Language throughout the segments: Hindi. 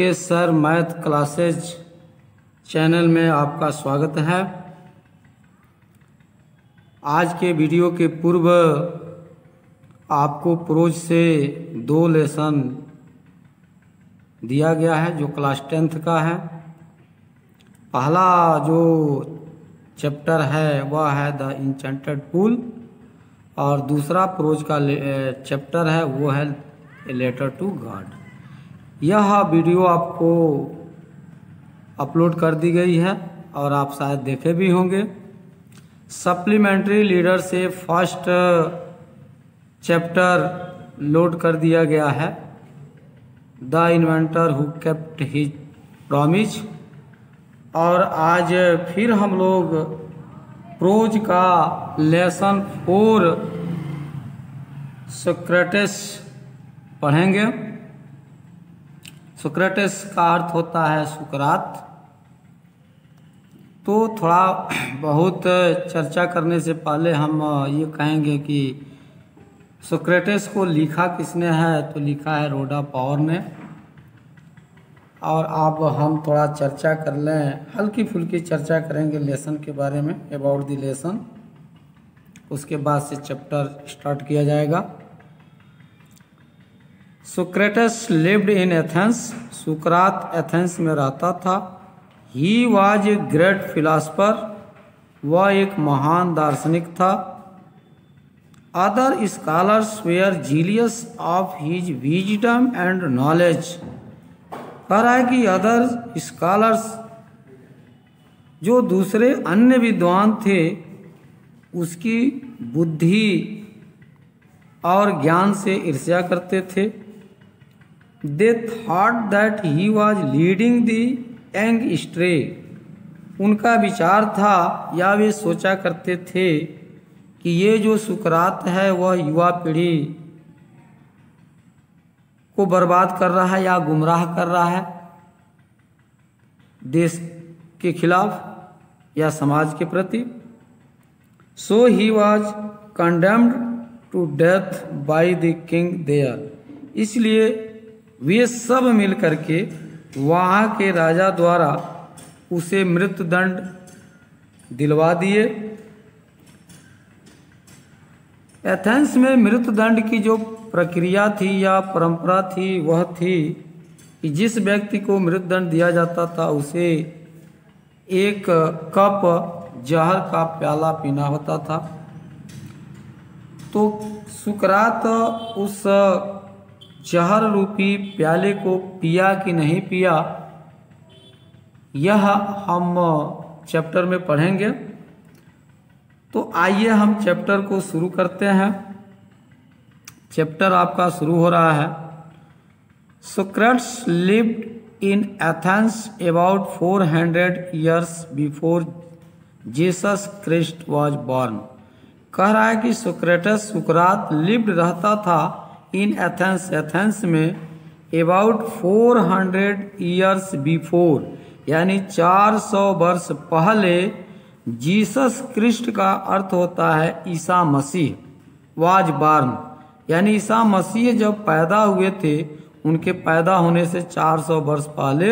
के सर मैथ क्लासेज चैनल में आपका स्वागत है। आज के वीडियो के पूर्व आपको प्रोज से 2 लेसन दिया गया है जो क्लास 10th का है। पहला जो चैप्टर है वह है द इंचेंटेड पूल और दूसरा प्रोज का चैप्टर है वो है ए लेटर टू गॉड। यह वीडियो आपको अपलोड कर दी गई है और आप शायद देखे भी होंगे। सप्लीमेंट्री लीडर से फर्स्ट चैप्टर लोड कर दिया गया है, the inventor who kept his promise. और आज फिर हम लोग प्रोज का लेसन 4 सोक्रेटिस पढ़ेंगे। सोक्रेटिस का अर्थ होता है सुकरात। तो थोड़ा बहुत चर्चा करने से पहले हम ये कहेंगे कि सोक्रेटिस को लिखा किसने है, तो लिखा है रोडा पावर ने। और अब हम थोड़ा चर्चा कर लें, हल्की फुल्की चर्चा करेंगे लेसन के बारे में, अबाउट द लेसन। उसके बाद से चैप्टर स्टार्ट किया जाएगा। Socrates lived in Athens. सुकरात एथेंस में रहता था। He was a great philosopher. वह एक महान दार्शनिक था। Other scholars were jealous of his wisdom and knowledge. कह रहा है कि अदर स्कॉलर्स जो दूसरे अन्य विद्वान थे उसकी बुद्धि और ज्ञान से ईर्ष्या करते थे। They thought that he was leading the young astray। उनका विचार था या वे सोचा करते थे कि ये जो सुकरात है वह युवा पीढ़ी को बर्बाद कर रहा है या गुमराह कर रहा है देश के खिलाफ या समाज के प्रति। So he was condemned to death by the king there। इसलिए वे सब मिल करके वहाँ के राजा द्वारा उसे मृत्युदंड दिलवा दिए। एथेंस में मृत्युदंड की जो प्रक्रिया थी या परंपरा थी वह थी कि जिस व्यक्ति को मृत्युदंड दिया जाता था उसे एक कप जहर का प्याला पीना होता था। तो सुकरात उस जहर रूपी प्याले को पिया कि नहीं पिया, यह हम चैप्टर में पढ़ेंगे। तो आइए हम चैप्टर को शुरू करते हैं। चैप्टर आपका शुरू हो रहा है। Socrates lived in Athens about 400 years before Jesus Christ was born. कह रहा है कि सोक्रेटस सुकरात लिव्ड रहता था इन एथेंस, एथेंस में अबाउट 400 years बिफोर, यानी 400 वर्ष पहले। जीसस क्रिस्ट का अर्थ होता है ईसा मसीह, वाज बॉर्न, यानी ईसा मसीह जब पैदा हुए थे उनके पैदा होने से 400 वर्ष पहले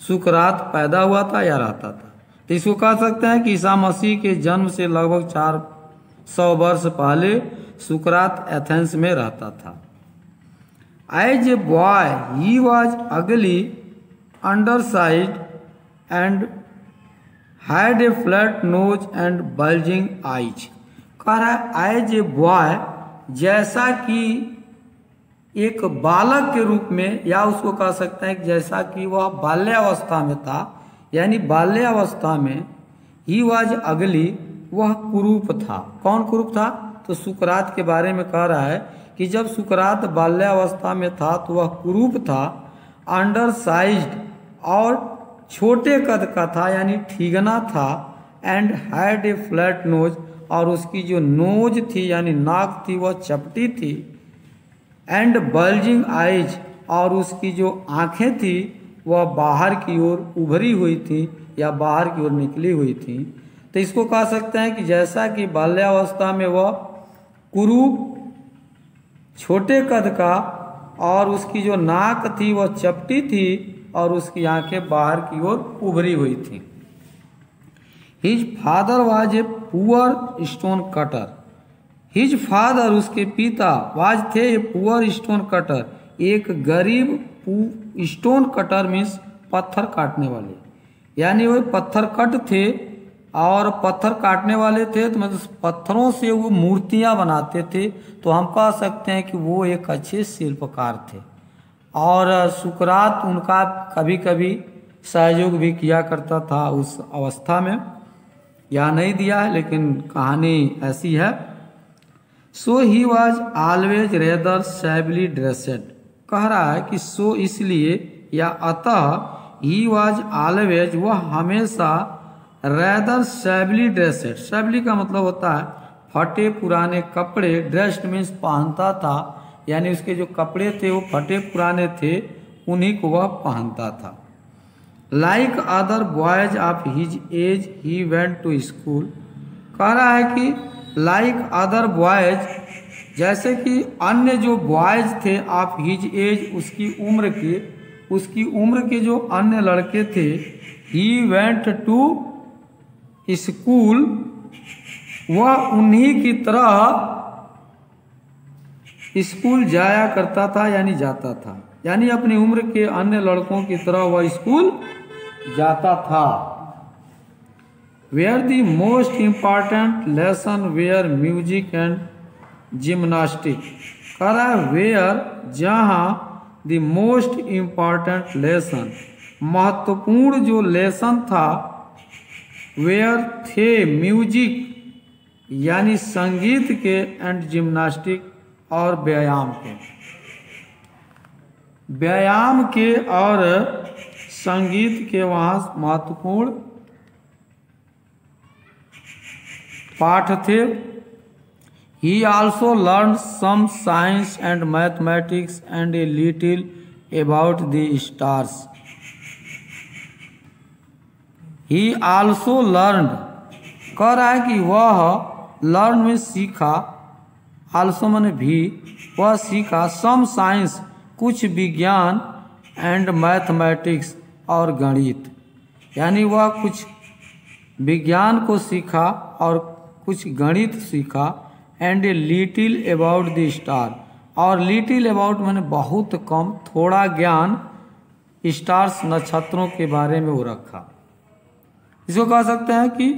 सुकरात पैदा हुआ था या रहता था। तो इसको कह सकते हैं कि ईसा मसीह के जन्म से लगभग 400 वर्ष पहले सुकरात एथेंस में रहता था। As a boy he was ugly, undersize and had a flat nose and bulging eyes. कह रहा है एज ए बॉय, जैसा कि एक बालक के रूप में, या उसको कह सकते हैं जैसा कि वह बाल्यावस्था में था, यानी बाल्यावस्था में ही वॉज अगली, वह कुरूप था। कौन कुरूप था? तो सुकरात के बारे में कह रहा है कि जब सुकरात बाल्यावस्था में था तो वह कुरूप था, अंडरसाइज्ड और छोटे कद का था यानी ठीगना था, and had a flat knows, और उसकी जो नोज थी यानी नाक थी वह चपटी थी, एंड बल्जिंग आइज, और उसकी जो आँखें थी वह बाहर की ओर उभरी हुई थी या बाहर की ओर निकली हुई थी। तो इसको कह सकते हैं कि जैसा कि बाल्यावस्था में वह कुरूप, छोटे कद का और उसकी जो नाक थी वह चपटी थी और उसकी आंखें बाहर की ओर उभरी हुई थी। His father was a poor stone cutter. His father उसके पिता वाज थे ए पुअर स्टोन कटर, एक गरीब स्टोन कटर मीन्स पत्थर काटने वाले, यानी वो पत्थर कट थे और पत्थर काटने वाले थे, तो मतलब पत्थरों से वो मूर्तियां बनाते थे। तो हम कह सकते हैं कि वो एक अच्छे शिल्पकार थे। और सुकरात उनका कभी कभी सहयोग भी किया करता था उस अवस्था में। यहाँ नहीं दिया है लेकिन कहानी ऐसी है। सो ही वॉज ऑलवेज रेदर शैबली ड्रेसेड, कह रहा है कि सो इसलिए या अतः ही वॉज ऑलवेज, वह हमेशा रेदर शैबली ड्रेसेड, शैबली का मतलब होता है फटे पुराने कपड़े, ड्रेस्ड मीन्स पहनता था, यानी उसके जो कपड़े थे वो फटे पुराने थे, उन्हीं को वह पहनता था। Like other boys of his age he went to school, कह रहा है कि लाइक अदर बॉयज, जैसे कि अन्य जो बॉयज थे ऑफ हिज एज, उसकी उम्र के जो अन्य लड़के थे, ही वेंट टू स्कूल, वह उन्हीं की तरह स्कूल जाया करता था, यानी जाता था, यानी अपनी उम्र के अन्य लड़कों की तरह वह स्कूल जाता था। Where the most important lesson were music and gymnastic, कह रहा है वेयर, जहाँ द मोस्ट इम्पॉर्टेंट लेसन, महत्वपूर्ण जो लेसन था, वेयर थे म्यूजिक यानी संगीत के, एंड जिम्नास्टिक और व्यायाम के और संगीत के वहाँ महत्वपूर्ण पाठ थे। He also learn some science and mathematics and a little about the stars. He also learn, कह रहा है कि वह लर्न में सीखा, आल्सो मैंने भी, वह सीखा, सम साइंस कुछ विज्ञान, एंड मैथमेटिक्स और गणित, यानी वह कुछ विज्ञान को सीखा और कुछ गणित सीखा, and a little about the star, और लिटिल अबाउट मैंने बहुत कम, थोड़ा ज्ञान स्टार्स नक्षत्रों के बारे में वो रखा। इसको कह सकते हैं कि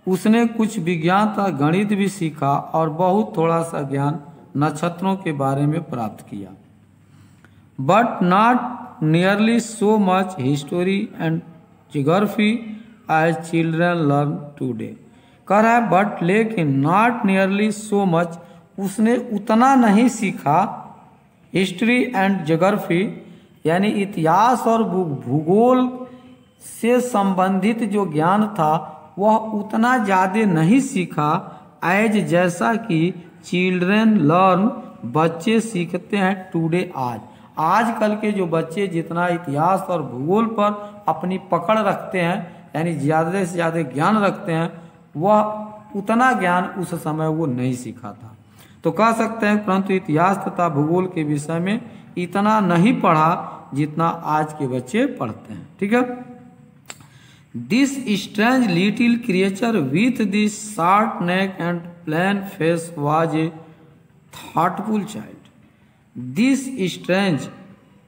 उसने कुछ विज्ञान तथा गणित भी सीखा और बहुत थोड़ा सा ज्ञान नक्षत्रों के बारे में प्राप्त किया। But not nearly so much history and geography as children learn today, कह रहा है बट लेकिन नॉट नियरली सो मच, उसने उतना नहीं सीखा हिस्ट्री एंड जियोग्राफी यानी इतिहास और भूगोल से संबंधित जो ज्ञान था वह उतना ज़्यादा नहीं सीखा, एज जैसा कि चिल्ड्रन लर्न बच्चे सीखते हैं टुडे आज। आजकल के जो बच्चे जितना इतिहास और भूगोल पर अपनी पकड़ रखते हैं, यानी ज़्यादा से ज़्यादा ज्ञान रखते हैं, वह उतना ज्ञान उस समय वो नहीं सीखा था। तो कह सकते हैं परंतु इतिहास तथा भूगोल के विषय में इतना नहीं पढ़ा जितना आज के बच्चे पढ़ते हैं। ठीक है। This strange little creature with this short neck and plain face was a thoughtful child. This strange,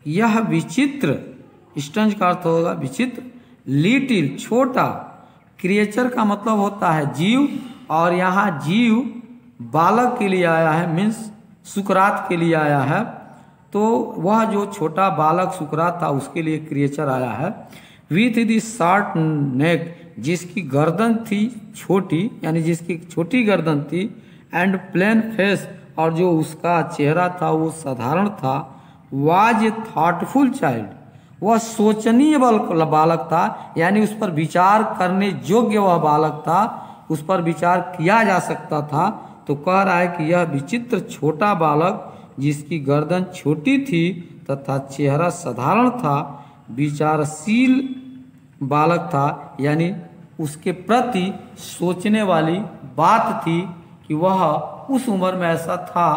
यह विचित्र, स्ट्रेंज का अर्थ होगा विचित्र, लिटिल छोटा, क्रिएचर का मतलब होता है जीव, और यहाँ जीव बालक के लिए आया है, मीन्स सुकरात के लिए आया है। तो वह जो छोटा बालक सुकरात था उसके लिए क्रिएचर आया है। विथ द शॉर्ट नेक, जिसकी गर्दन थी छोटी, यानी जिसकी छोटी गर्दन थी, एंड प्लेन फेस, और जो उसका चेहरा था वो साधारण था। वाज ए थॉटफुल चाइल्ड, वह सोचनीय बालक था, यानी उस पर विचार करने योग्य वह बालक था, उस पर विचार किया जा सकता था। तो कह रहा है कि यह विचित्र छोटा बालक जिसकी गर्दन छोटी थी तथा चेहरा साधारण था, विचारशील बालक था, यानी उसके प्रति सोचने वाली बात थी कि वह उस उम्र में ऐसा था,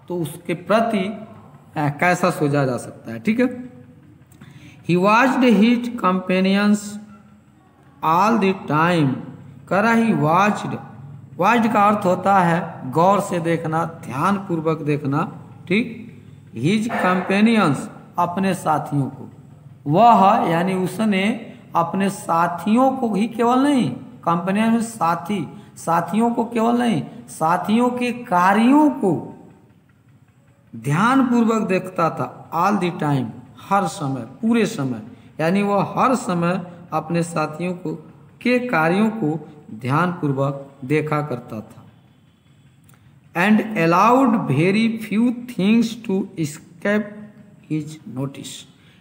तो उसके प्रति कैसा सोचा जा सकता है, ठीक है। He watched his companions all the time. कह रहा ही वॉच्ड का अर्थ होता है गौर से देखना, ध्यान पूर्वक देखना, ठीक। हिज कंपेनियंस अपने साथियों को, वह यानी उसने अपने साथियों को ही केवल नहीं, कंपेनियन में साथी, साथियों को केवल नहीं, साथियों के कार्यों को ध्यान पूर्वक देखता था। ऑल द टाइम, हर समय, पूरे समय, यानी वह हर समय अपने साथियों को के कार्यों को ध्यान पूर्वक देखा करता था। And allowed very few things to escape his notice.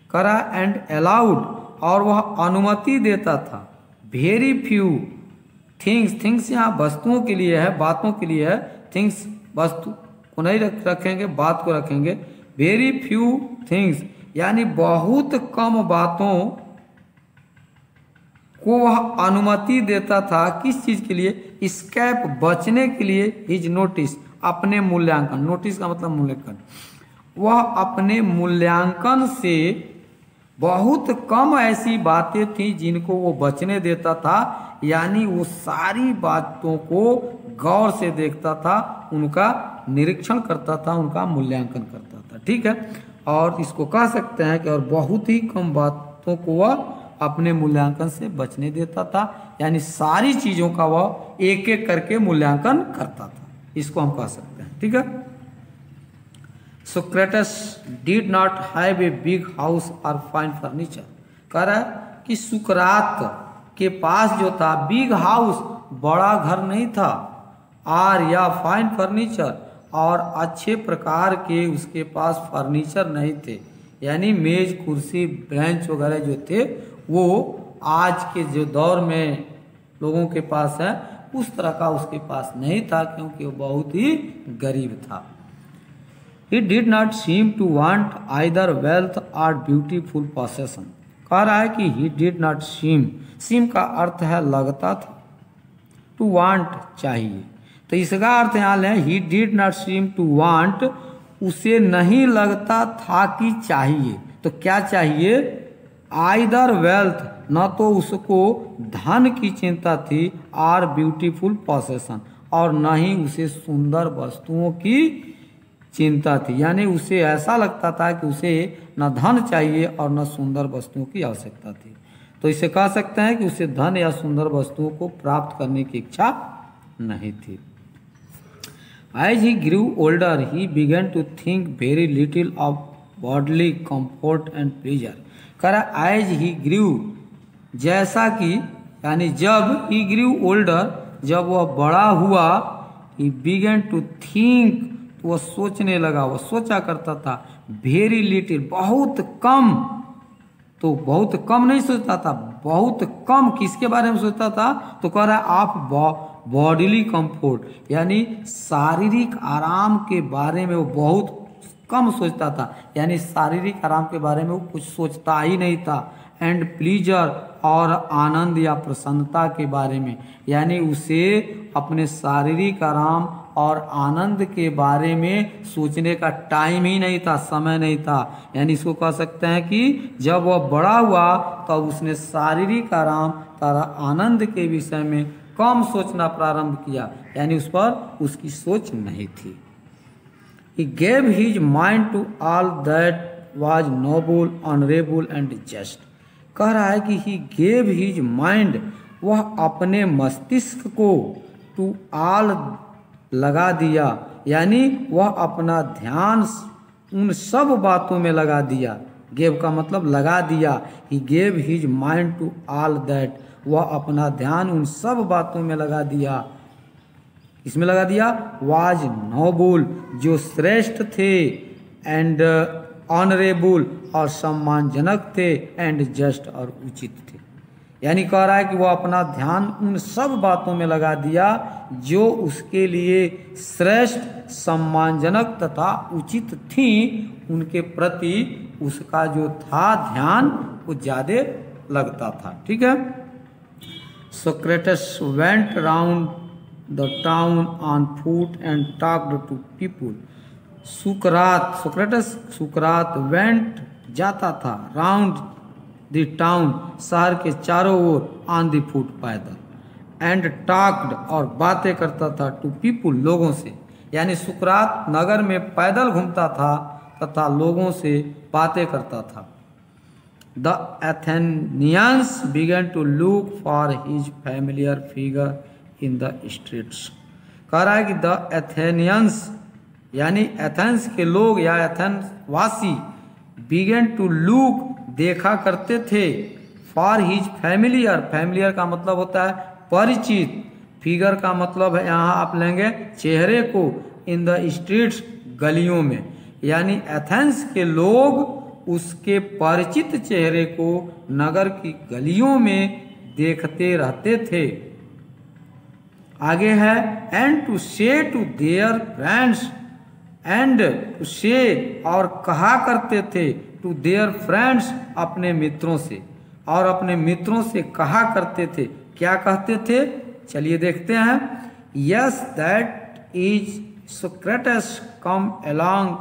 करा एंड अलाउड, और वह अनुमति देता था, वेरी फ्यू थिंग्स यहाँ वस्तुओं के लिए है, बातों के लिए है। थिंग्स वस्तु को नहीं रखेंगे, बात को रखेंगे। वेरी फ्यू थिंग्स यानी बहुत कम बातों को वह अनुमति देता था। किस चीज के लिए? स्कैप, बचने के लिए। हिज नोटिस, अपने मूल्यांकन, नोटिस का मतलब मूल्यांकन। वह अपने मूल्यांकन से बहुत कम ऐसी बातें थी जिनको वो बचने देता था, यानी वो सारी बातों को गौर से देखता था, उनका निरीक्षण करता था, उनका मूल्यांकन करता था, ठीक है। और इसको कह सकते हैं कि और बहुत ही कम बातों को वह अपने मूल्यांकन से बचने देता था, यानी सारी चीजों का वह एक एक करके मूल्यांकन करता था, इसको हम कह सकते हैं, ठीक है। Socrates did not have a big house और फाइन फर्नीचर। कह रहा है कि सुकरात के पास जो था बिग हाउस, बड़ा घर नहीं था, और या फाइन फर्नीचर, और अच्छे प्रकार के उसके पास फर्नीचर नहीं थे, यानी मेज कुर्सी बेंच वगैरह जो थे वो आज के जो दौर में लोगों के पास है उस तरह का उसके पास नहीं था, क्योंकि वो बहुत ही गरीब था। He did not seem to want either wealth or beautiful possession। कह रहा है कि he did not seem का अर्थ है लगता था, to want चाहिए, तो इसका अर्थ यहाँ लें he did not seem to want, उसे नहीं लगता था कि चाहिए, तो क्या चाहिए? either wealth, न तो उसको धन की चिंता थी, और ब्यूटीफुल possession, और न ही उसे सुंदर वस्तुओं की चिंता थी, यानी उसे ऐसा लगता था कि उसे न धन चाहिए और न सुंदर वस्तुओं की आवश्यकता थी। तो इसे कह सकते हैं कि उसे धन या सुंदर वस्तुओं को प्राप्त करने की इच्छा नहीं थी। As he grew older, he began to think very little of bodily comfort and pleasure। कह रहा as he grew, जैसा कि यानी जब he grew older, जब वह बड़ा हुआ, he began to think, वह सोचने लगा, वह सोचा करता था, वेरी लिटिल, बहुत कम, तो बहुत कम नहीं सोचता था, बहुत कम किसके बारे में सोचता था? तो कह रहा है आप बॉडीली कंफर्ट, यानी शारीरिक आराम के बारे में वो बहुत कम सोचता था, यानी शारीरिक आराम के बारे में वो कुछ सोचता ही नहीं था। एंड प्लीजर, और आनंद या प्रसन्नता के बारे में, यानी उसे अपने शारीरिक आराम और आनंद के बारे में सोचने का टाइम ही नहीं था, समय नहीं था। यानी इसको कह सकते हैं कि जब वह बड़ा हुआ तब उसने शारीरिक आराम तथा आनंद के विषय में कम सोचना प्रारंभ किया, यानी उस पर उसकी सोच नहीं थी। He gave his mind to all that was noble, honorable and just। कह रहा है कि he gave his mind, वह अपने मस्तिष्क को to all लगा दिया, यानी वह अपना ध्यान उन सब बातों में लगा दिया। गेव का मतलब लगा दिया। He gave his mind to all that, वह अपना ध्यान उन सब बातों में लगा दिया। इसमें लगा दिया वाज नोबल, जो श्रेष्ठ थे, एंड ऑनरेबल, और सम्मानजनक थे, एंड जस्ट, और उचित थे। यानी कह रहा है कि वो अपना ध्यान उन सब बातों में लगा दिया जो उसके लिए श्रेष्ठ, सम्मानजनक तथा उचित थी, उनके प्रति उसका जो था ध्यान वो ज्यादा लगता था, ठीक है। Socrates went round the town on foot and talked to people. सुकरात वेंट जाता था राउंड द टाउन, शहर के चारों ओर ऑन द फुट पैदल, एंड टॉक्ड और बातें करता था टू पीपुल लोगों से, यानी सुकरात नगर में पैदल घूमता था तथा लोगों से बातें करता था। The Athenians began to look for his familiar figure in the streets. कह रहा है कि द एथेनियंस यानी एथेंस के लोग या एथेंस वासी बिगन टू लुक देखा करते थे, फॉर हिज फैमिलियर, फैमिलियर का मतलब होता है परिचित, फिगर का मतलब है यहाँ आप लेंगे चेहरे को, इन द स्ट्रीट्स गलियों में, यानी एथेंस के लोग उसके परिचित चेहरे को नगर की गलियों में देखते रहते थे। आगे है and to say to their friends, and to say और कहा करते थे टू देयर फ्रेंड्स अपने मित्रों से, और अपने मित्रों से कहा करते थे, क्या कहते थे चलिए देखते हैं। Yes that is Socrates come along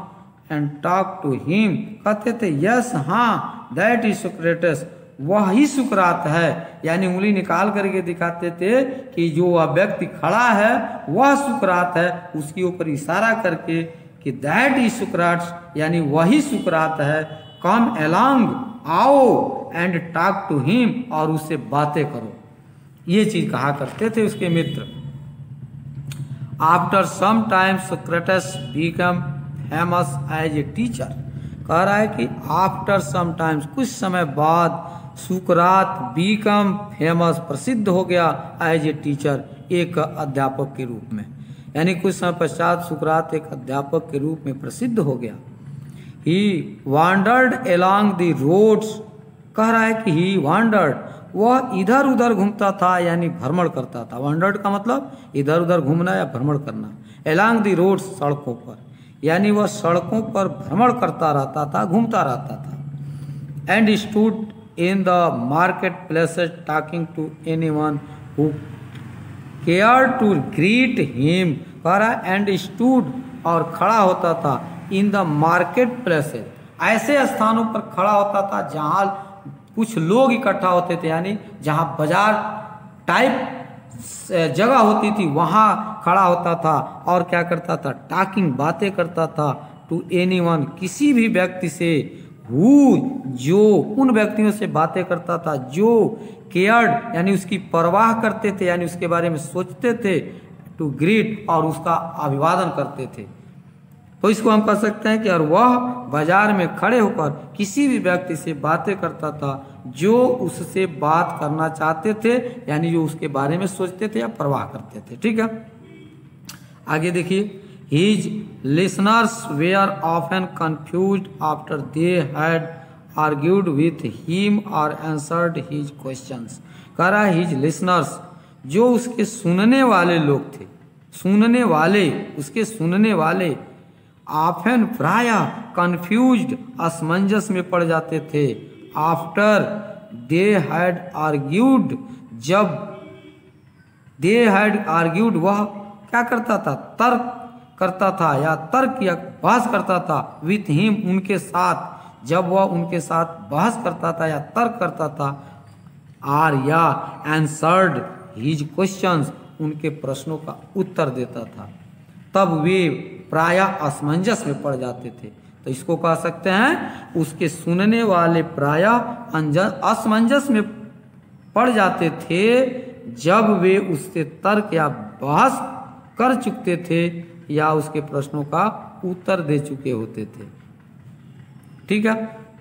and talk to him, कहते थे यस हाँ दैट इज सोक्रेटस, वह ही सुकरात है, यानी उंगली निकाल करके दिखाते थे कि जो वह व्यक्ति खड़ा है वह सुकरात है, उसके ऊपर इशारा करके कि दैट इज सुकरात, यानी वही सुकरात है, कम अलोंग आओ, एंड टॉक टू हिम और उससे बातें करो, ये चीज कहा करते थे उसके मित्र। After some time Socrates become famous as a teacher, कह रहा है कि आफ्टर सम टाइम्स कुछ समय बाद सुकरात बिकम फेमस प्रसिद्ध हो गया एज ए टीचर, एक अध्यापक के रूप में, यानी कुछ समय पश्चात सुकरात एक अध्यापक के रूप में प्रसिद्ध हो गया। ही वांडर्ड अलोंग द रोड्स, कह रहा है कि ही वांडर्ड, वह इधर उधर घूमता था यानी भ्रमण करता था। वांडर्ड का मतलब इधर उधर घूमना या भ्रमण करना। अलोंग द रोड्स सड़कों पर, यानी वह सड़कों पर भ्रमण करता रहता था, घूमता रहता था। And stood in the market places talking to anyone who care to greet him, कह रहा है एंड स्टूड और खड़ा होता था इन द मार्केट प्लेसेस, ऐसे स्थानों पर खड़ा होता था जहाँ कुछ लोग इकट्ठा होते थे, यानी जहाँ बाजार टाइप जगह होती थी वहाँ खड़ा होता था और क्या करता था, टॉकिंग बातें करता था, टू एनीवन किसी भी व्यक्ति से, हु जो उन व्यक्तियों से बातें करता था जो केयर्ड यानी उसकी परवाह करते थे, यानी उसके बारे में सोचते थे, टू ग्रीट और उसका अभिवादन करते थे। तो इसको हम कह सकते हैं कि और वह बाजार में खड़े होकर किसी भी व्यक्ति से बातें करता था जो उससे बात करना चाहते थे, यानी जो उसके बारे में सोचते थे या परवाह करते थे। ठीक है, आगे देखिए। His listeners were often confused after they had argued with him और आंसर्ड हिज क्वेश्चंस, कह रहा है हिज लिसनर्स, जो उसके सुनने वाले लोग थे, सुनने वाले, उसके सुनने वाले, ऑफन प्राय कंफ्यूज्ड असमंजस में पड़ जाते थे, आफ्टर दे हैड आर्ग्यूड, जब दे हैड आर्ग्यूड वह क्या करता था, तर्क करता था या तर्क या बहस करता था, विथ हिम उनके साथ, जब वह उनके साथ बहस करता था या तर्क करता था, आर या आंसर्ड हिज क्वेश्चंस उनके प्रश्नों का उत्तर देता था, तब वे प्राय असमंजस में पड़ जाते थे। तो इसको कह सकते हैं उसके सुनने वाले प्राय असमंजस में पड़ जाते थे जब वे उससे तर्क या बहस कर चुके थे या उसके प्रश्नों का उत्तर दे चुके होते थे। ठीक है,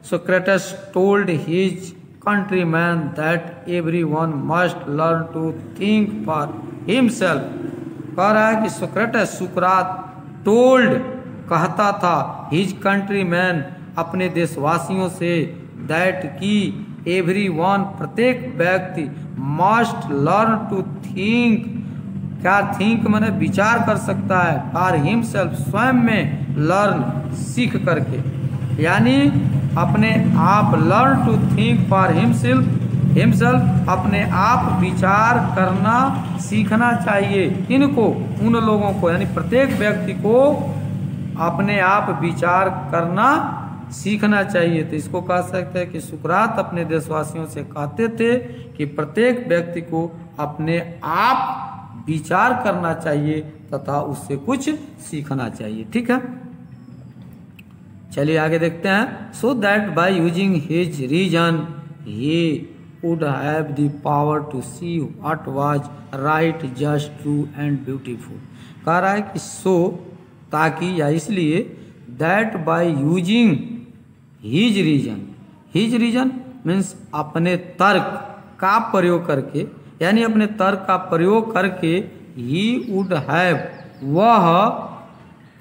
Socrates told his countryman that everyone must learn to think for himself, कह रहा है कि सोक्रेटस सुकरात टोल्ड कहता था हिज कंट्रीमैन अपने देशवासियों से, दैट की एवरीवन प्रत्येक व्यक्ति मस्ट लर्न टू थिंक, क्या थिंक माने विचार कर सकता है, फॉर हिमसेल्फ स्वयं में, लर्न सीख करके, यानी अपने आप, learn to think for himself अपने आप विचार करना सीखना चाहिए। इनको उन लोगों को यानी प्रत्येक व्यक्ति को अपने आप विचार करना सीखना चाहिए। तो इसको कह सकते हैं कि सुकरात अपने देशवासियों से कहते थे कि प्रत्येक व्यक्ति को अपने आप विचार करना चाहिए तथा उससे कुछ सीखना चाहिए। ठीक है, चलिए आगे देखते हैं। So that by using his reason he would have the power to see what was right, just, true and beautiful. कह रहा है कि सो ताकि या इसलिए, that by using his reason means अपने तर्क का प्रयोग करके, यानी अपने तर्क का प्रयोग करके, ही वुड हैव, वह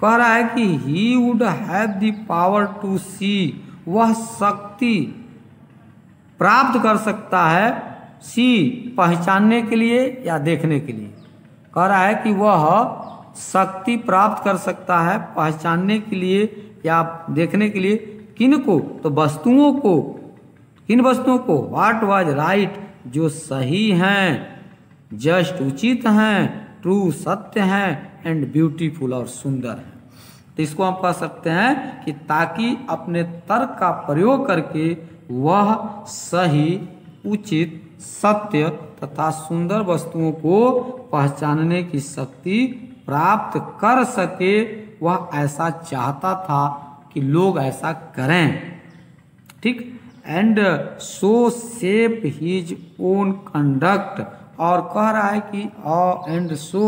कह रहा है कि he would have the power to see, वह शक्ति प्राप्त कर सकता है, सी पहचानने के लिए या देखने के लिए। कह रहा है कि वह शक्ति प्राप्त कर सकता है पहचानने के लिए या देखने के लिए। किन को? तो वस्तुओं को। किन वस्तुओं को? व्हाट वाज राइट, जो सही हैं, जस्ट उचित हैं, ट्रू सत्य हैं, एंड ब्यूटीफुल और सुंदर हैं। तो इसको हम कह सकते हैं कि ताकि अपने तर्क का प्रयोग करके वह सही, उचित, सत्य तथा सुंदर वस्तुओं को पहचानने की शक्ति प्राप्त कर सके, वह ऐसा चाहता था कि लोग ऐसा करें। ठीक, and so shape his own conduct, और कह रहा है कि एंड सो,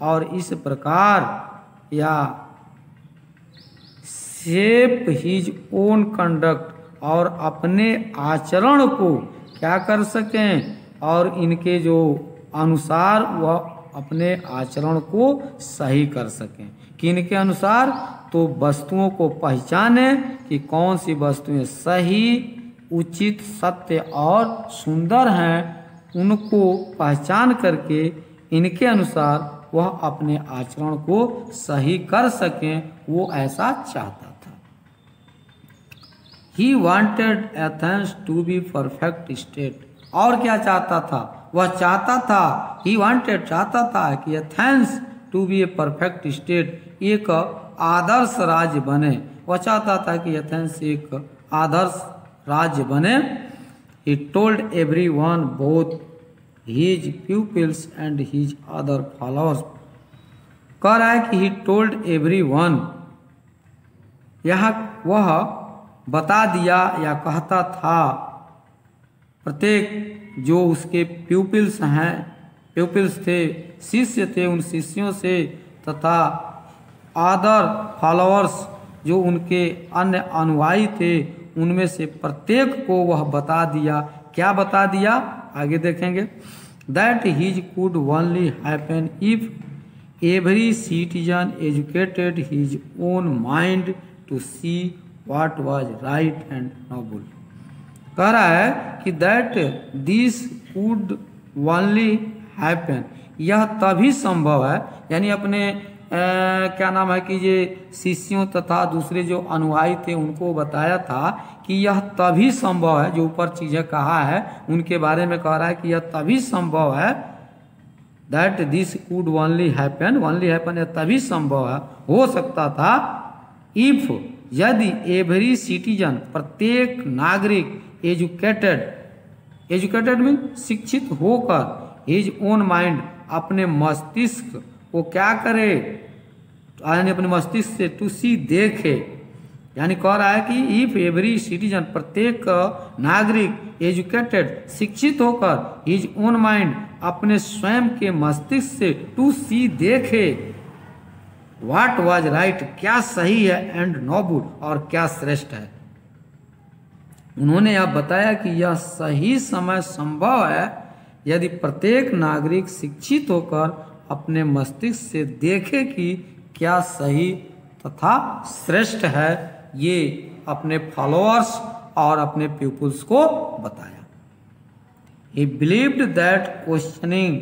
और इस प्रकार, या शेप हिज ओन कंडक्ट, और अपने आचरण को क्या कर सकें, और इनके जो अनुसार वह अपने आचरण को सही कर सकें। किनके अनुसार? तो वस्तुओं को पहचाने कि कौन सी वस्तुएं सही, उचित, सत्य और सुंदर हैं, उनको पहचान करके इनके अनुसार वह अपने आचरण को सही कर सकें, वो ऐसा चाहता था। He wanted Athens to be perfect state, और क्या चाहता था? वह चाहता था, he wanted, चाहता था कि Athens to be a perfect state, एक आदर्श राज्य बने। वह चाहता था कि एथेंस एक आदर्श राज्य बने। He told everyone, both his pupils and his other followers, कह रहा है कि he told everyone, यहाँ वह बता दिया या कहता था प्रत्येक जो उसके प्यूपिल्स हैं, प्यूपिल्स थे, शिष्य थे, उन शिष्यों से, तथा अदर फॉलोअर्स जो उनके अन्य अनुयायी थे, उनमें से प्रत्येक को वह बता दिया। क्या बता दिया? आगे देखेंगे। That his could only happen if every citizen educated his own mind to see what was right and noble. कह रहा है कि that this could only happen, यह तभी संभव है, यानी अपने क्या नाम है कि ये शिष्यों तथा दूसरे जो अनुयायी थे उनको बताया था कि यह तभी संभव है, जो ऊपर चीजें कहा है उनके बारे में कह रहा है कि यह तभी संभव है। That this could only happen, यह तभी संभव है, हो सकता था, इफ, यदि एवरी सिटीजन, प्रत्येक नागरिक, एजुकेटेड मीन शिक्षित होकर, हिज ओन माइंड, अपने मस्तिष्क को क्या करे, यानी अपने मस्तिष्क से टू सी, देखे। यानी कह रहा है कि इफ एवरी सिटीजन, प्रत्येक नागरिक, एजुकेटेड, शिक्षित होकर, हिज ओन माइंड, अपने स्वयं के मस्तिष्क से टू सी, देखे, व्हाट वाज राइट, क्या सही है, एंड नोबल, और क्या श्रेष्ठ है। उन्होंने यह बताया कि यह सही समय संभव है यदि प्रत्येक नागरिक शिक्षित होकर अपने मस्तिष्क से देखे कि क्या सही तथा श्रेष्ठ है। ये अपने फॉलोअर्स और अपने पीपुल्स को बताया। He believed that questioning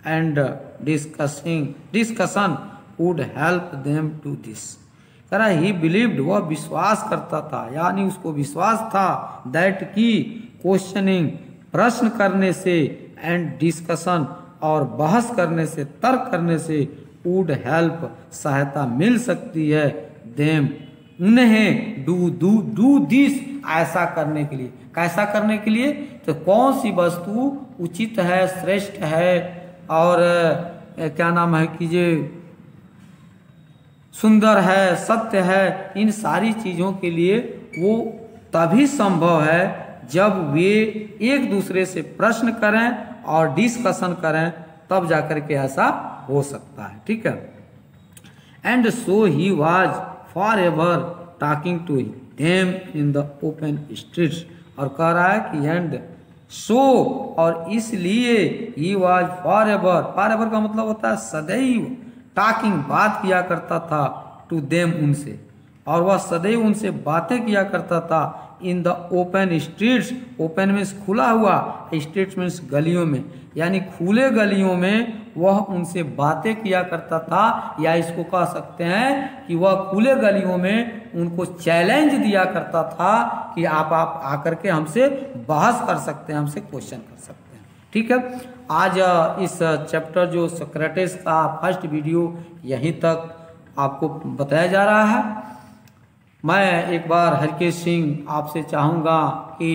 and discussion would help them to this. कह रहा ही बिलीव्ड, वह विश्वास करता था, यानी उसको विश्वास था, दैट की क्वेश्चनिंग, प्रश्न करने से, एंड डिस्कशन, और बहस करने से, तर्क करने से, वुड हेल्प, सहायता मिल सकती है, देम, उन्हें डू दिस, ऐसा करने के लिए। कैसा करने के लिए? तो कौन सी वस्तु उचित है, श्रेष्ठ है और क्या नाम है कि ये सुंदर है, सत्य है, इन सारी चीज़ों के लिए वो तभी संभव है जब वे एक दूसरे से प्रश्न करें और डिस्कशन करें, तब जाकर के ऐसा हो सकता है। ठीक है। And so he was forever talking to them in the open streets, और कह रहा है कि एंड सो, और इसलिए ही वॉज फॉर एवर का मतलब होता है सदैव, टॉकिंग बात किया करता था, टू देम उनसे, और वह सदैव उनसे बातें किया करता था, इन the open streets, open means खुला हुआ, स्ट्रीट्स मीन्स गलियों में, यानी खुले गलियों में वह उनसे बातें किया करता था, या इसको कह सकते हैं कि वह खुले गलियों में उनको चैलेंज दिया करता था कि आप आकर के हमसे बहस कर सकते हैं, हमसे क्वेश्चन कर सकते हैं। ठीक है। आज इस चैप्टर जो सोक्रेटिस का फर्स्ट वीडियो यहीं तक आपको बताया जा रहा है। मैं एक बार हरकेश सिंह आपसे चाहूँगा कि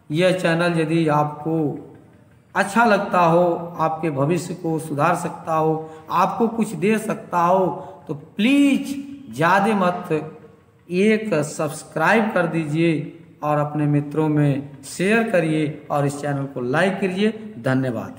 यह चैनल यदि आपको अच्छा लगता हो, आपके भविष्य को सुधार सकता हो, आपको कुछ दे सकता हो, तो प्लीज़ ज़्यादा मत एक सब्सक्राइब कर दीजिए और अपने मित्रों में शेयर करिए और इस चैनल को लाइक करिए। धन्यवाद।